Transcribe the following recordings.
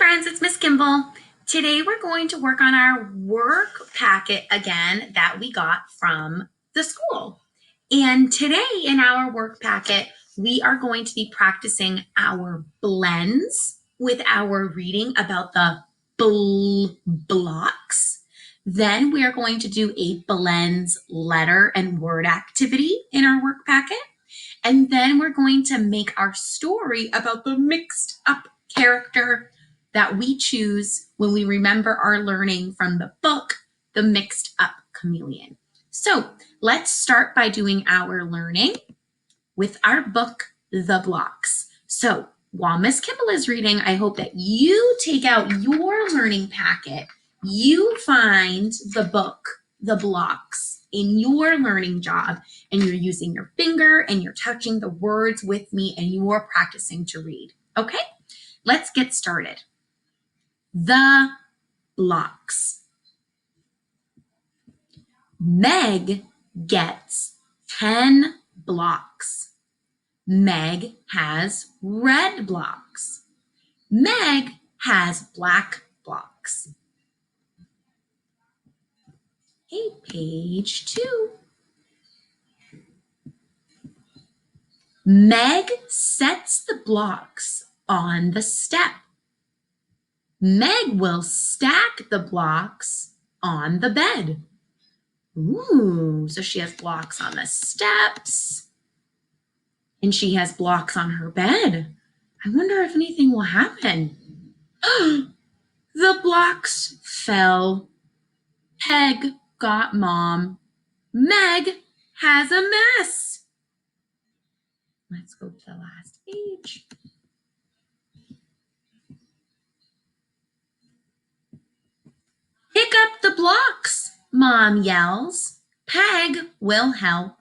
friends, it's Miss Kimball. Today we're going to work on our work packet again that we got from the school. And today in our work packet, we are going to be practicing our blends with our reading about the blocks. Then we are going to do a blends letter and word activity in our work packet. And then we're going to make our story about the mixed up character that we choose when we remember our learning from the book, The Mixed Up Chameleon. So let's start by doing our learning with our book, The Blocks. So while Miss Kimball is reading, I hope that you take out your learning packet, you find the book, The Blocks, in your learning job, and you're using your finger and you're touching the words with me and you're practicing to read. Okay, let's get started. The blocks. Meg gets 10 blocks. Meg has red blocks. Meg has black blocks. Okay, page 2. Meg sets the blocks on the step. Meg will stack the blocks on the bed. Ooh, so she has blocks on the steps and she has blocks on her bed. I wonder if anything will happen. The blocks fell. Peg got Mom. Meg has a mess. Let's go to the last page. Pick up the blocks, Mom yells. Peg will help.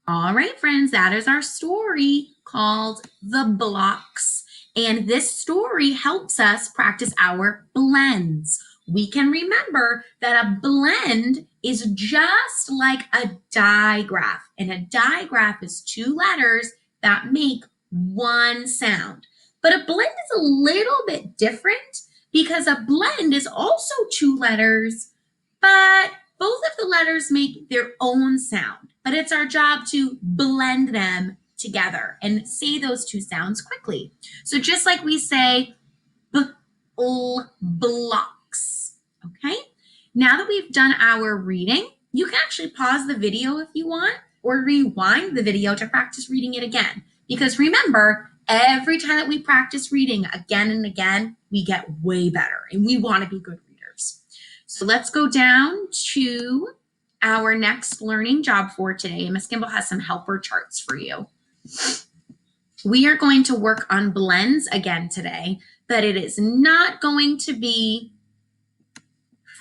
All right, friends, that is our story called The Blocks. And this story helps us practice our blends. We can remember that a blend is just like a digraph. And a digraph is two letters that make one sound. But a blend is a little bit different because a blend is also two letters, but both of the letters make their own sound. But it's our job to blend them together and say those two sounds quickly. So just like we say blocks, okay? Now that we've done our reading, you can actually pause the video if you want or rewind the video to practice reading it again. Because remember, every time that we practice reading again and again, we get way better and we want to be good readers. So let's go down to our next learning job for today. Miss Kimball has some helper charts for you. We are going to work on blends again today, but it is not going to be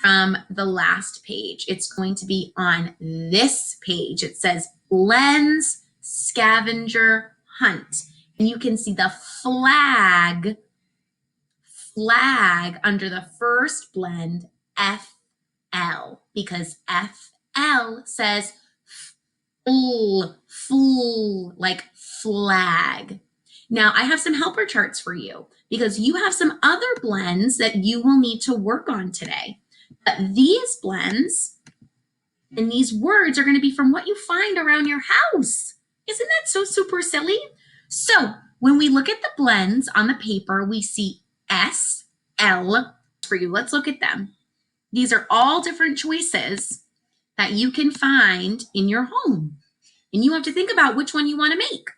from the last page. It's going to be on this page. It says Blends Scavenger Hunt. And you can see the flag under the first blend, FL, because FL says full, like flag. Now I have some helper charts for you because you have some other blends that you will need to work on today. But these blends and these words are going to be from what you find around your house. Isn't that so super silly? So when we look at the blends on the paper, we see S, L for you. Let's look at them. These are all different choices that you can find in your home. And you have to think about which one you want to make.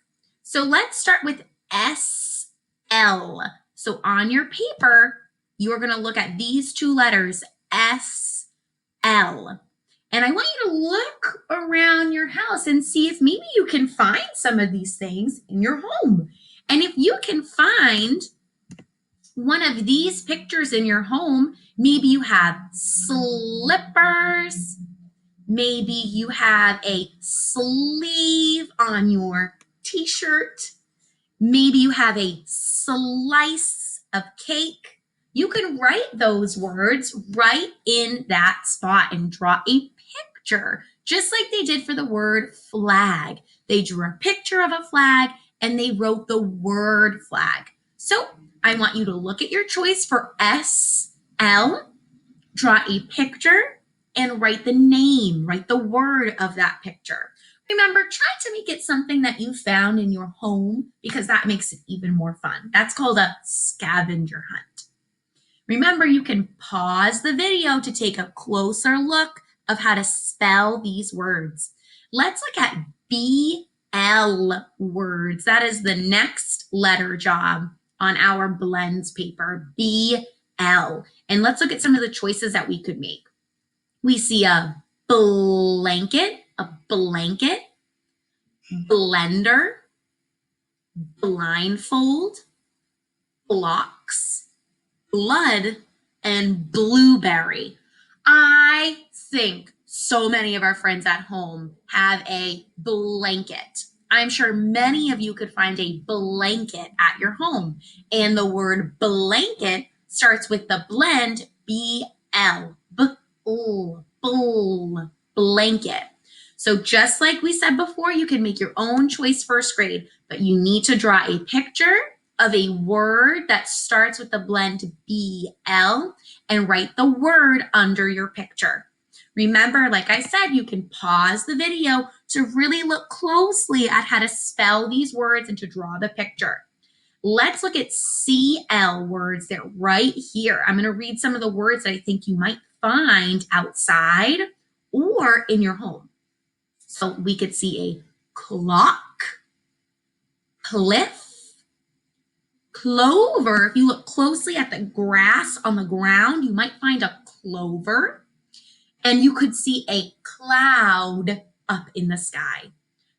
So let's start with SL. So on your paper, you're going to look at these two letters, SL. And I want you to look around your house and see if maybe you can find some of these things in your home. And if you can find one of these pictures in your home, maybe you have slippers, maybe you have a sleeve on your t-shirt, maybe you have a slice of cake. You can write those words right in that spot and draw a picture, just like they did for the word flag. They drew a picture of a flag and they wrote the word flag. So I want you to look at your choice for SL, draw a picture, and write the name, write the word of that picture. Remember, try to make it something that you found in your home because that makes it even more fun. That's called a scavenger hunt. Remember, you can pause the video to take a closer look of how to spell these words. Let's look at BL words. That is the next letter job on our blends paper, BL. And let's look at some of the choices that we could make. We see a blanket, blender, blindfold, blocks, blood, and blueberry. I think so many of our friends at home have a blanket. I'm sure many of you could find a blanket at your home. And the word blanket starts with the blend BL, blanket. So just like we said before, you can make your own choice first grade, but you need to draw a picture of a word that starts with the blend BL and write the word under your picture. Remember, like I said, you can pause the video to really look closely at how to spell these words and to draw the picture. Let's look at CL words. They're right here. I'm going to read some of the words that I think you might find outside or in your home. So we could see a clock, cliff, clover. If you look closely at the grass on the ground, you might find a clover. And you could see a cloud up in the sky.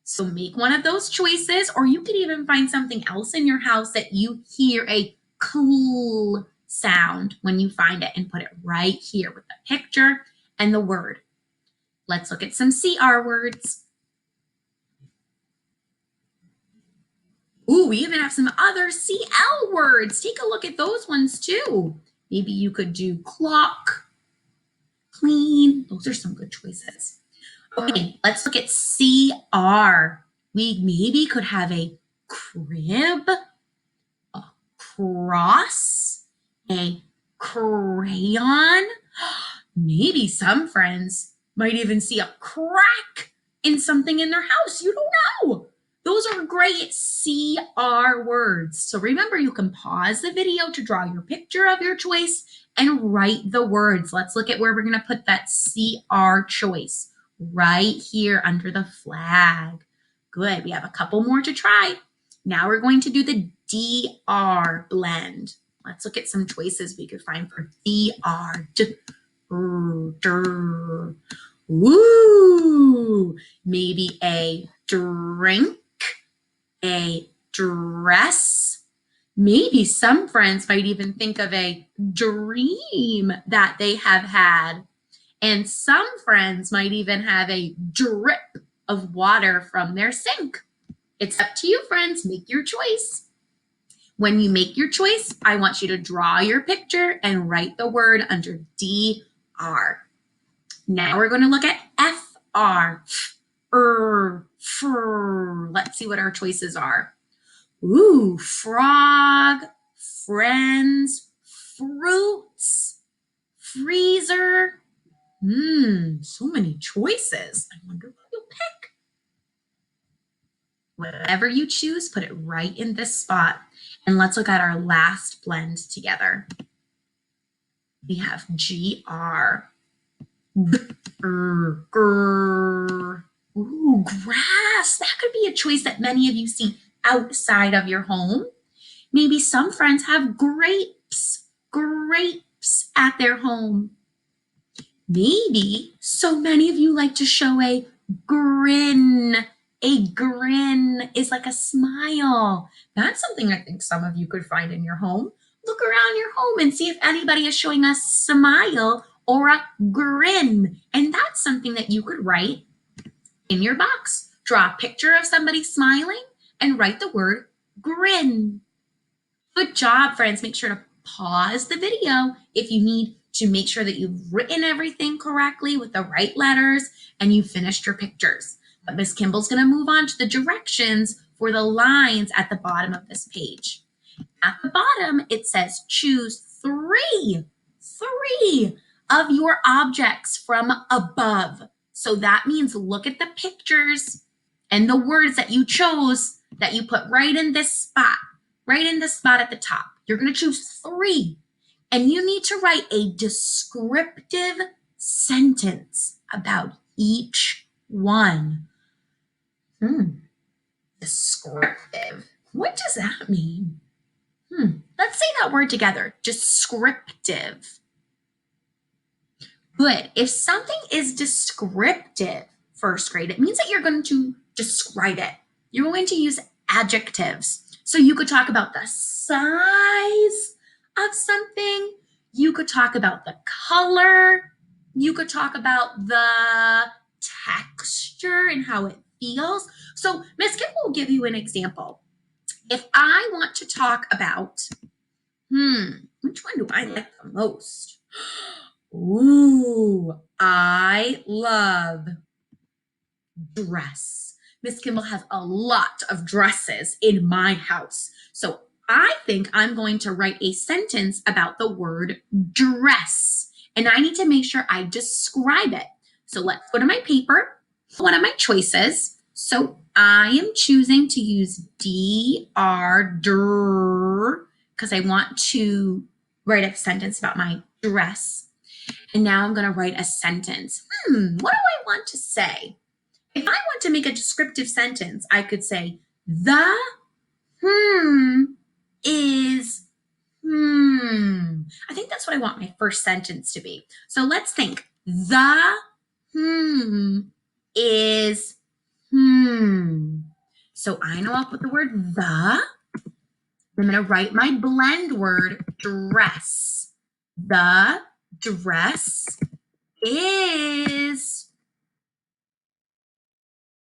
So make one of those choices, or you could even find something else in your house that you hear a cool sound when you find it and put it right here with the picture and the word. Let's look at some CR words. Ooh, we even have some other CL words. Take a look at those ones too. Maybe you could do clock, clean. Those are some good choices. Okay, let's look at CR. We maybe could have a crib, a cross, a crayon. Maybe some friends might even see a crack in something in their house. You don't know. Those are great CR words. So remember, you can pause the video to draw your picture of your choice and write the words. Let's look at where we're going to put that CR choice. Right here under the flag. Good. We have a couple more to try. Now we're going to do the DR blend. Let's look at some choices we could find for DR. Ooh, maybe a drink, a dress. Maybe some friends might even think of a dream that they have had. And some friends might even have a drip of water from their sink. It's up to you, friends. Make your choice. When you make your choice, I want you to draw your picture and write the word under DR. Now we're going to look at FR. Let's see what our choices are. Ooh, frog, friends, fruits, freezer. So many choices. I wonder what you'll pick. Whatever you choose, put it right in this spot. And let's look at our last blend together. We have GR. Ooh, grass. That could be a choice that many of you see outside of your home. Maybe some friends have grapes at their home. Maybe so many of you like to show a grin. A grin is like a smile. That's something I think some of you could find in your home. Look around your home and see if anybody is showing a smile or a grin. And that's something that you could write in your box. Draw a picture of somebody smiling and write the word grin. Good job, friends. Make sure to pause the video if you need to make sure that you've written everything correctly with the right letters and you finished your pictures. But Miss Kimball's going to move on to the directions for the lines at the bottom of this page. At the bottom, it says choose three of your objects from above. So that means look at the pictures and the words that you chose that you put right in this spot at the top. You're going to choose 3, and you need to write a descriptive sentence about each one. Descriptive. What does that mean? Let's say that word together. Descriptive. Good. If something is descriptive, first grade, it means that you're going to describe it. You're going to use adjectives. So you could talk about the size of something. You could talk about the color. You could talk about the texture and how it feels. So Miss Kim will give you an example. If I want to talk about, which one do I like the most? Ooh, I love dress. Miss Kimball has a lot of dresses in my house. So I think I'm going to write a sentence about the word dress. And I need to make sure I describe it. So let's go to my paper, one of my choices. So I am choosing to use DR, because I want to write a sentence about my dress. And now I'm going to write a sentence. What do I want to say? If I want to make a descriptive sentence, I could say, the is I think that's what I want my first sentence to be. So let's think. The is So I know I'll put the word the. I'm going to write my blend word dress. The dress is.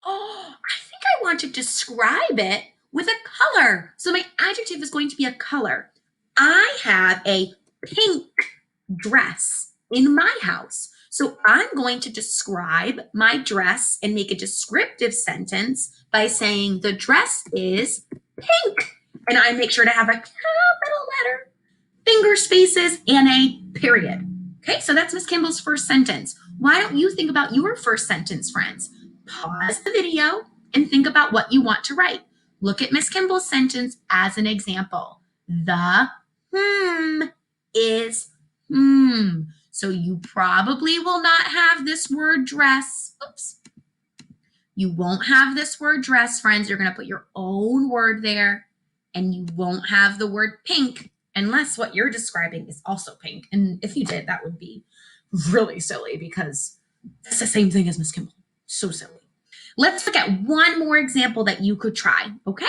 I think I want to describe it with a color. So my adjective is going to be a color. I have a pink dress in my house. So I'm going to describe my dress and make a descriptive sentence by saying the dress is pink. And I make sure to have a capital letter, finger spaces, and a period. Okay, so that's Miss Kimball's first sentence. Why don't you think about your first sentence, friends? Pause the video and think about what you want to write. Look at Miss Kimball's sentence as an example. The is So you probably will not have this word dress. Oops. You won't have this word dress, friends. You're going to put your own word there, and you won't have the word pink unless what you're describing is also pink. And if you did, that would be really silly because it's the same thing as Miss Kimball. So silly. Let's look at one more example that you could try, okay?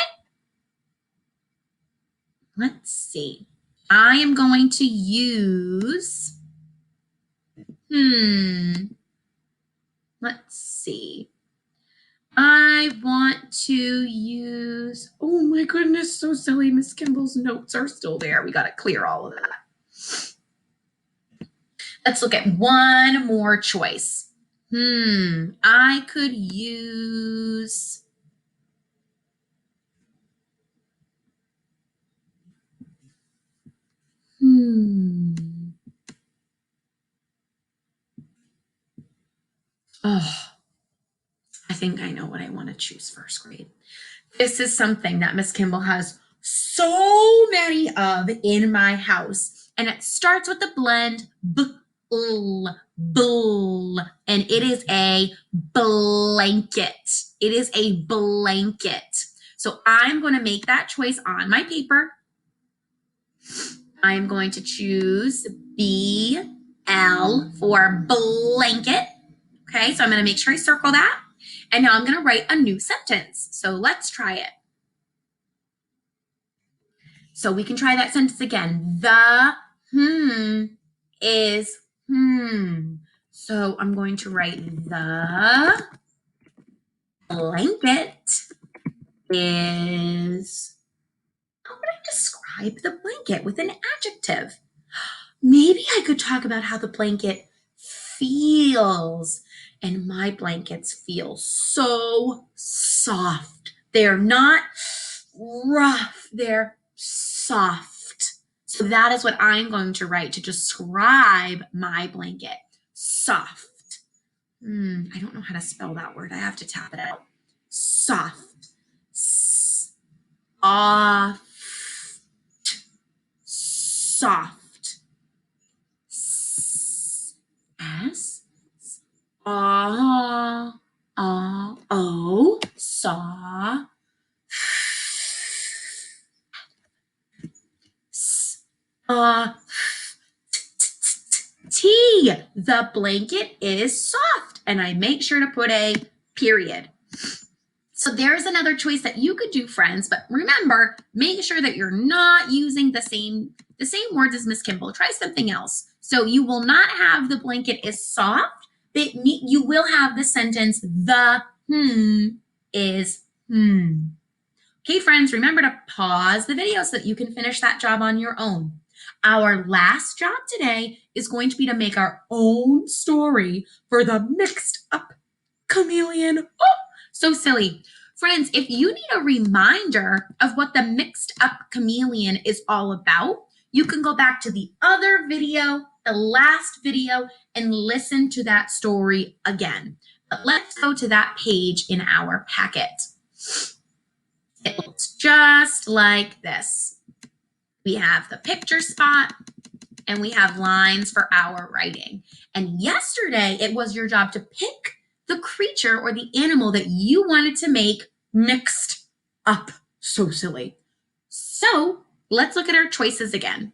Let's see. I am going to use, let's see. I want to use, oh my goodness, so silly. Miss Kimball's notes are still there. We got to clear all of that. Let's look at one more choice. I could use, I think I know what I want to choose first grade. This is something that Miss Kimball has so many of in my house. And it starts with the blend bull, and it is a blanket. It is a blanket. So I'm going to make that choice on my paper. I'm going to choose BL for blanket. Okay, so I'm going to make sure I circle that. And now I'm going to write a new sentence. So let's try it. So we can try that sentence again. The is So I'm going to write the blanket is. How would I describe the blanket with an adjective? Maybe I could talk about how the blanket feels. And my blankets feel so soft. They're not rough. They're soft. So that is what I'm going to write to describe my blanket. Soft. I don't know how to spell that word. I have to tap it out. Soft. Soft. Soft. S. O. Saw. T. The blanket is soft. And I make sure to put a period. So there's another choice that you could do, friends, but remember, make sure that you're not using the same words as Miss Kimball. Try something else. So you will not have the blanket is soft, but you will have the sentence the is Okay, friends, remember to pause the video so that you can finish that job on your own. Our last job today is going to be to make our own story for the mixed up chameleon. Oh, so silly. Friends, if you need a reminder of what the mixed up chameleon is all about, you can go back to the other video, the last video, and listen to that story again. But let's go to that page in our packet. It looks just like this. We have the picture spot and we have lines for our writing. And yesterday it was your job to pick the creature or the animal that you wanted to make mixed up. So silly. So let's look at our choices again.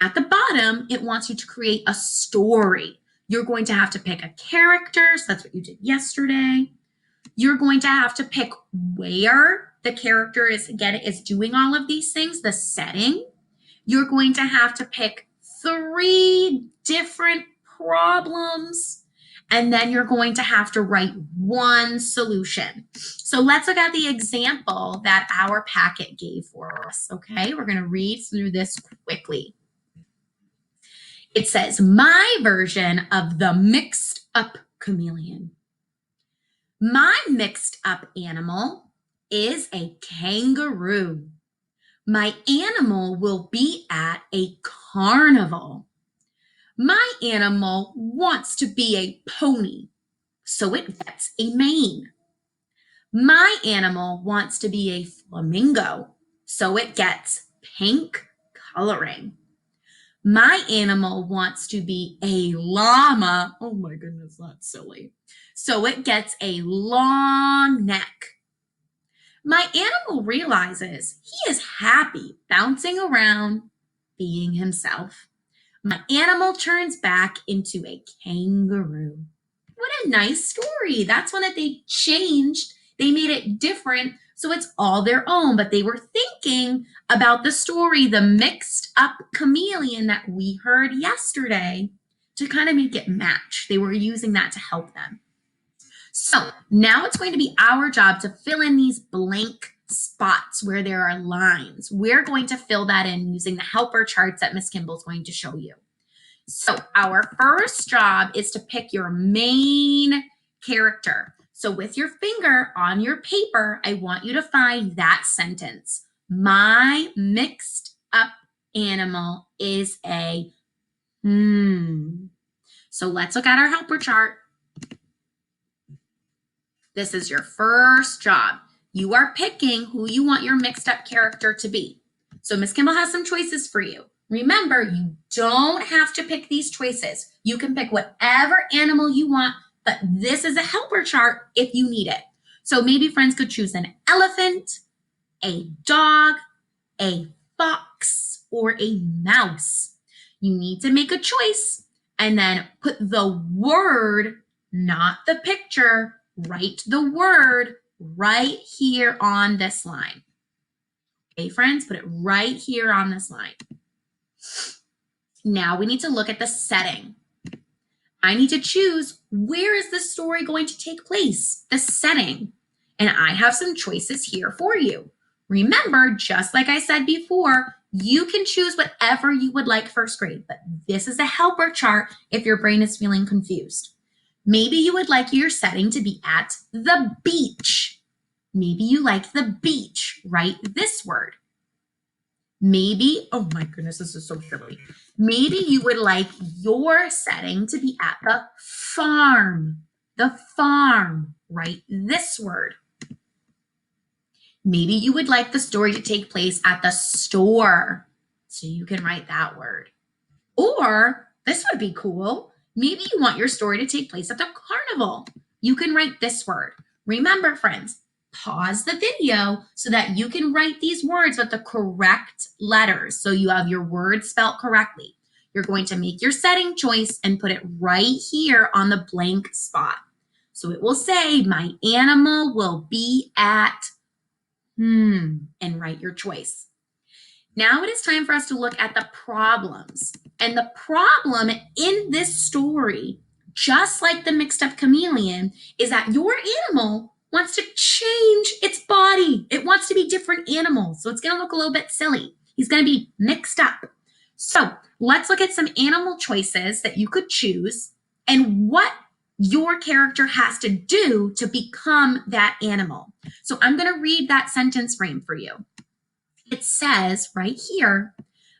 At the bottom, it wants you to create a story. You're going to have to pick a character. So that's what you did yesterday. You're going to have to pick where the character is doing all of these things, the setting. You're going to have to pick 3 different problems, and then you're going to have to write 1 solution. So let's look at the example that our packet gave for us, okay? We're going to read through this quickly. It says, my version of the mixed up chameleon. My mixed up animal is a kangaroo. My animal will be at a carnival. My animal wants to be a pony, so it gets a mane. My animal wants to be a flamingo, so it gets pink coloring. My animal wants to be a llama. Oh my goodness, that's silly. So it gets a long neck. My animal realizes he is happy bouncing around, being himself. My animal turns back into a kangaroo. What a nice story. That's one that they changed. They made it different, so it's all their own, but they were thinking about the story, the mixed up chameleon that we heard yesterday, to kind of make it match. They were using that to help them. So now it's going to be our job to fill in these blank spots where there are lines. We're going to fill that in using the helper charts that Miss Kimball is going to show you. So our first job is to pick your main character. So with your finger on your paper, I want you to find that sentence. My mixed up animal is a So let's look at our helper chart. This is your first job. You are picking who you want your mixed up character to be. So Miss Kimball has some choices for you. Remember, you don't have to pick these choices. You can pick whatever animal you want, but this is a helper chart if you need it. So maybe friends could choose an elephant, a dog, a fox, or a mouse. You need to make a choice and then put the word, not the picture, write the word right here on this line. Okay, friends, put it right here on this line. Now we need to look at the setting. I need to choose where is this story going to take place, the setting. And I have some choices here for you. Remember, just like I said before, you can choose whatever you would like first grade, but this is a helper chart if your brain is feeling confused. Maybe you would like your setting to be at the beach. Maybe you like the beach. Write this word. Maybe, oh my goodness, this is so silly. Maybe you would like your setting to be at the farm. The farm, write this word. Maybe you would like the story to take place at the store. So you can write that word. Or this would be cool. Maybe you want your story to take place at the carnival. You can write this word. Remember, friends, pause the video so that you can write these words with the correct letters. So you have your words spelled correctly. You're going to make your setting choice and put it right here on the blank spot. So it will say, my animal will be at, and write your choice. Now it is time for us to look at the problems. And the problem in this story, just like the mixed up chameleon, is that your animal wants to change its body. It wants to be different animals. So it's going to look a little bit silly. He's going to be mixed up. So let's look at some animal choices that you could choose and what your character has to do to become that animal. So I'm going to read that sentence frame for you. It says right here,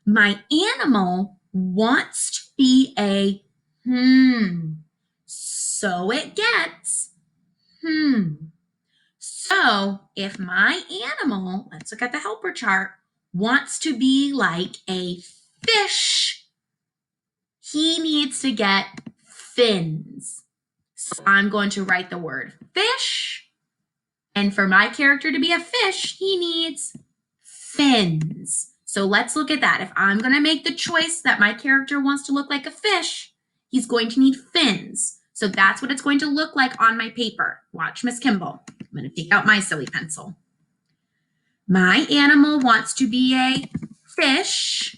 my animal wants to be a so it gets So if my animal, let's look at the helper chart, wants to be like a fish, he needs to get fins. So I'm going to write the word fish. And for my character to be a fish, he needs fins. So let's look at that. If I'm going to make the choice that my character wants to look like a fish, he's going to need fins. So that's what it's going to look like on my paper. Watch Miss Kimball. I'm going to take out my silly pencil. My animal wants to be a fish,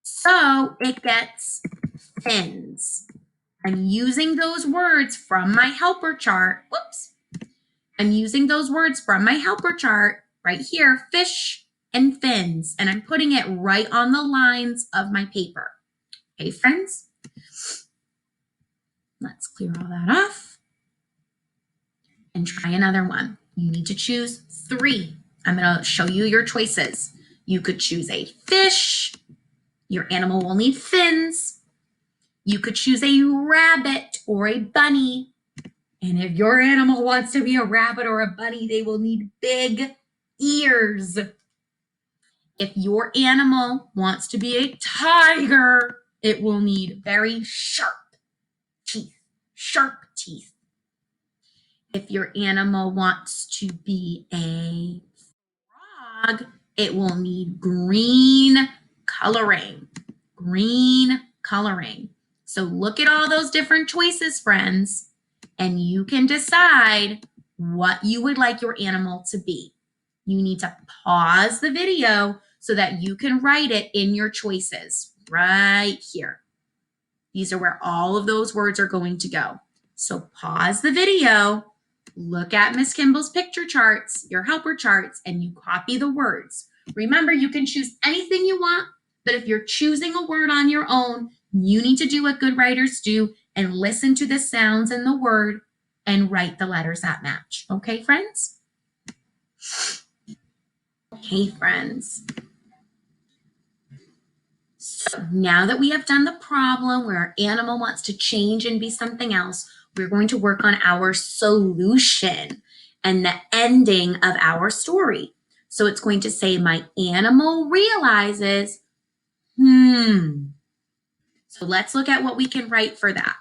so it gets fins. I'm using those words from my helper chart. I'm using those words from my helper chart right here, fish and fins, and I'm putting it right on the lines of my paper. Okay, friends? Let's clear all that off and try another one. You need to choose 3. I'm going to show you your choices. You could choose a fish. Your animal will need fins. You could choose a rabbit or a bunny. And if your animal wants to be a rabbit or a bunny, they will need big ears. If your animal wants to be a tiger, it will need very sharp teeth. If your animal wants to be a frog, it will need green coloring. So look at all those different choices, friends, and you can decide what you would like your animal to be. You need to pause the video so that you can write it in your choices right here. These are where all of those words are going to go. So pause the video, look at Miss Kimball's picture charts, your helper charts, and you copy the words. Remember, you can choose anything you want, but if you're choosing a word on your own, you need to do what good writers do and listen to the sounds in the word and write the letters that match. Okay, friends? Okay, friends. So now that we have done the problem where our animal wants to change and be something else, we're going to work on our solution and the ending of our story. So it's going to say, my animal realizes, So let's look at what we can write for that.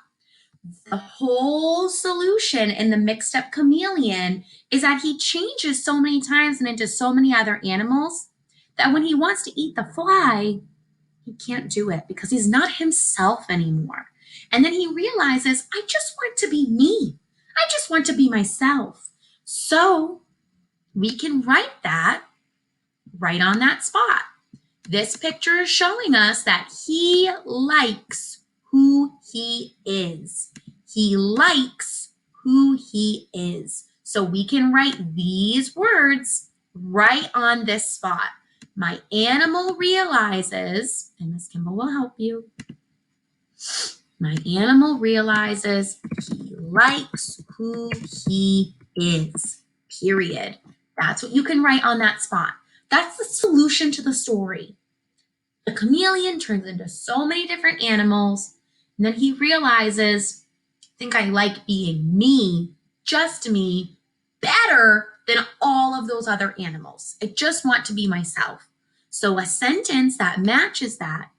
The whole solution in the mixed up chameleon is that he changes so many times and into so many other animals that when he wants to eat the fly, he can't do it because he's not himself anymore. And then he realizes, I just want to be me. I just want to be myself. So we can write that right on that spot. This picture is showing us that he likes who he is. He likes who he is. So we can write these words right on this spot. My animal realizes, and Miss Kimball will help you. My animal realizes he likes who he is, period. That's what you can write on that spot. That's the solution to the story. The chameleon turns into so many different animals, and then he realizes, I think I like being me, just me, better than all of those other animals. I just want to be myself. So a sentence that matches that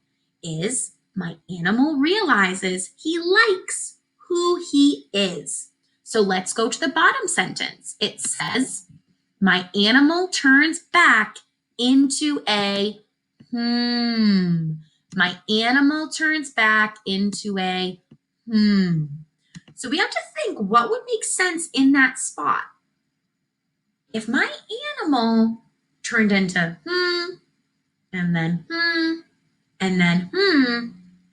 is, my animal realizes he likes who he is. So let's go to the bottom sentence. It says, my animal turns back into a My animal turns back into a So we have to think, what would make sense in that spot? If my animal turned into and then and then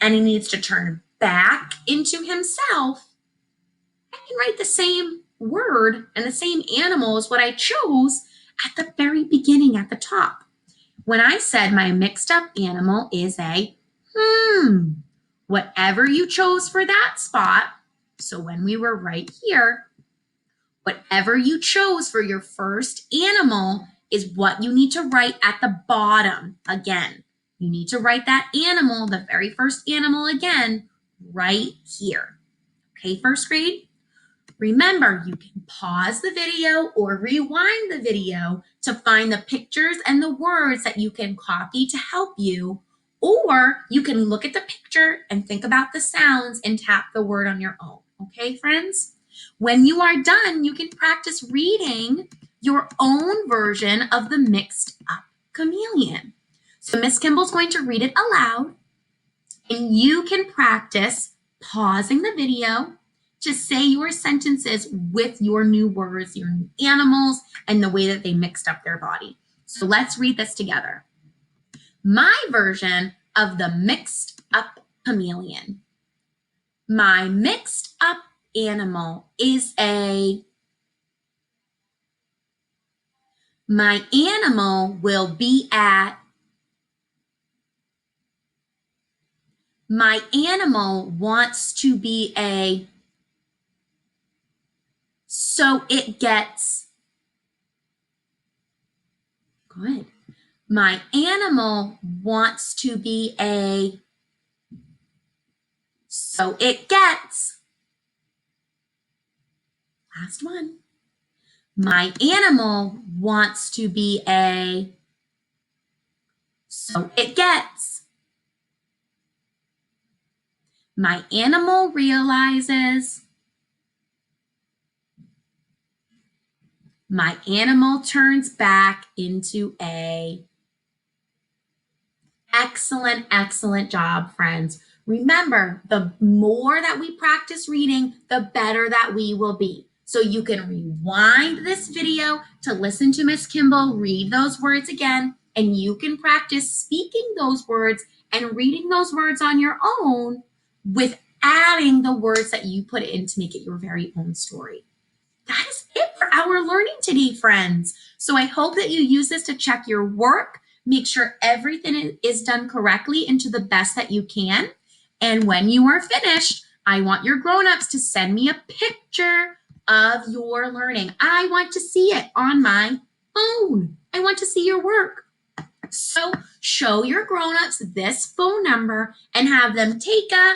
and he needs to turn back into himself, I can write the same word and the same animal as what I chose at the very beginning at the top. When I said my mixed up animal is a whatever you chose for that spot, so when we were right here, whatever you chose for your first animal is what you need to write at the bottom again. You need to write that animal, the very first animal again, right here. Okay, first grade? Remember, you can pause the video or rewind the video to find the pictures and the words that you can copy to help you, or you can look at the picture and think about the sounds and tap the word on your own. Okay, friends? When you are done, you can practice reading your own version of the mixed up chameleon. So Miss Kimball's going to read it aloud, and you can practice pausing the video to say your sentences with your new words, your new animals, and the way that they mixed up their body. So let's read this together. My version of the mixed up chameleon. My mixed up animal is a... My animal will be at... My animal wants to be a... So it gets... Good. My animal wants to be a... So it gets... Last one. My animal wants to be a... So it gets... My animal realizes... My animal turns back into a... Excellent, excellent job, friends. Remember, the more that we practice reading, the better that we will be. So you can rewind this video to listen to Miss Kimball read those words again, and you can practice speaking those words and reading those words on your own with adding the words that you put in to make it your very own story. That is it for our learning today, friends. So I hope that you use this to check your work, make sure everything is done correctly and to the best that you can. And when you are finished, I want your grown-ups to send me a picture of your learning. I want to see it on my phone. I want to see your work. So show your grown-ups this phone number and have them take a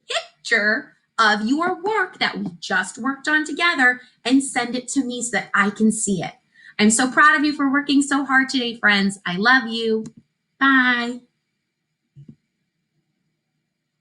picture of your work that we just worked on together and send it to me so that I can see it. I'm so proud of you for working so hard today, friends. I love you. Bye.